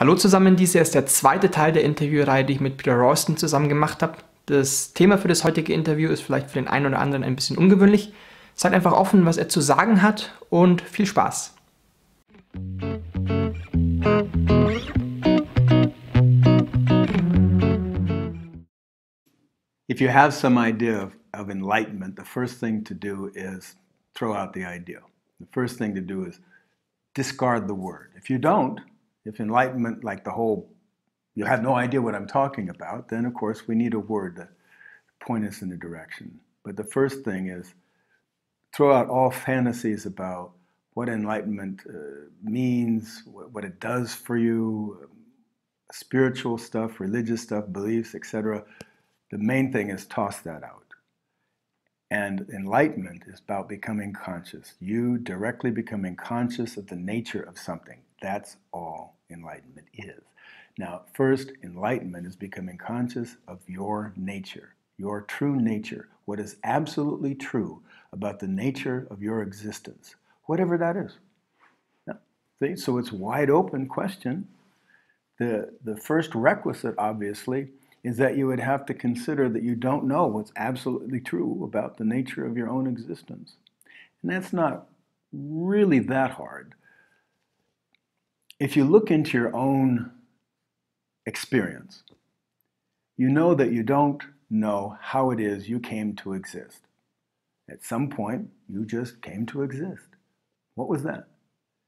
Hallo zusammen, dies ist der zweite Teil der Interviewreihe, die ich mit Peter Ralston zusammen gemacht habe. Das Thema für das heutige Interview ist vielleicht für den einen oder anderen ein bisschen ungewöhnlich. Seid einfach offen, was er zu sagen hat, und viel Spaß. If you have some idea of enlightenment, the first thing to do is throw out the idea. The first thing to do is discard the word. If you don't, if enlightenment, like the whole, you have no idea what I'm talking about, then of course we need a word to point us in a direction. But the first thing is throw out all fantasies about what enlightenment means, what it does for you, spiritual stuff, religious stuff, beliefs, etc. The main thing is toss that out. And enlightenment is about becoming conscious. You directly becoming conscious of the nature of something. That's all enlightenment is. Now, first, enlightenment is becoming conscious of your nature, your true nature, what is absolutely true about the nature of your existence, whatever that is. Now, see? So it's a wide open question. The first requisite, obviously, is that you would have to consider that you don't know what's absolutely true about the nature of your own existence. And that's not really that hard. If you look into your own experience, you know that you don't know how it is you came to exist. At some point, you just came to exist. What was that?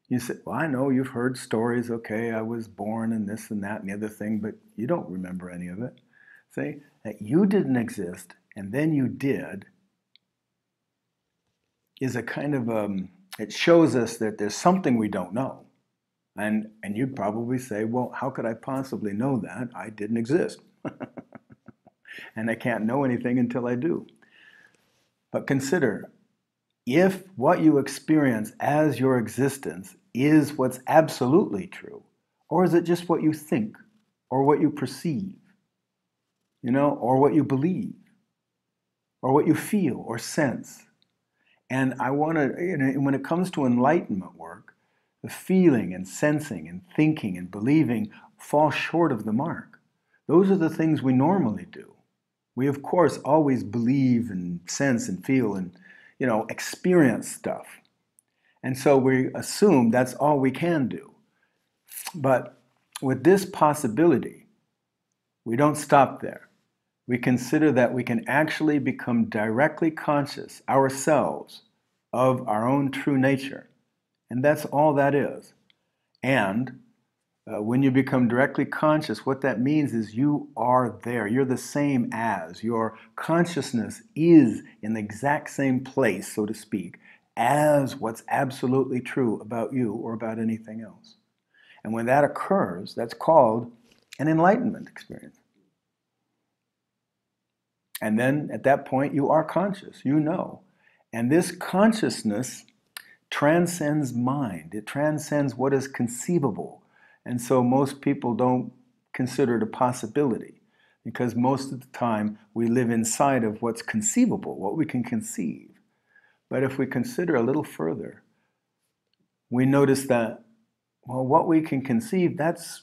You say, well, I know you've heard stories, okay, I was born and this and that and the other thing, but you don't remember any of it. See, that you didn't exist and then you did is a kind of, it shows us that there's something we don't know. And you'd probably say, well, how could I possibly know that? I didn't exist. And I can't know anything until I do. But consider, if what you experience as your existence is what's absolutely true, or is it just what you think, or what you perceive, or what you believe, or what you feel or sense? And I want to, when it comes to enlightenment work, the feeling and sensing and thinking and believing fall short of the mark. Those are the things we normally do. We, of course, always believe and sense and feel and, experience stuff. And so we assume that's all we can do. But with this possibility, we don't stop there. We consider that we can actually become directly conscious ourselves of our own true nature. And that's all that is. And when you become directly conscious, what that means is you are there. You're the same as. Your consciousness is in the exact same place, so to speak, as what's absolutely true about you or about anything else. And when that occurs, that's called an enlightenment experience. And then at that point, you are conscious, you know. And this consciousness transcends mind. It transcends what is conceivable. And so most people don't consider it a possibility, because most of the time we live inside of what's conceivable, what we can conceive. But if we consider a little further, we notice that, well, what we can conceive, that's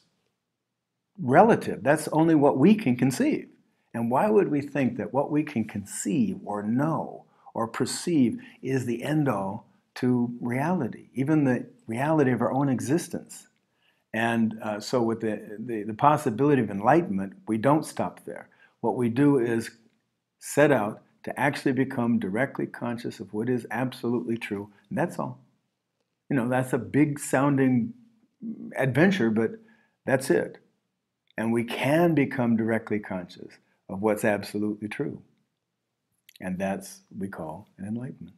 relative. That's only what we can conceive. And why would we think that what we can conceive or know or perceive is the end-all to reality, even the reality of our own existence? And so with the possibility of enlightenment, we don't stop there. What we do is set out to actually become directly conscious of what is absolutely true. And that's all. That's a big sounding adventure, but that's it. And we can become directly conscious of what's absolutely true. And that's what we call an enlightenment.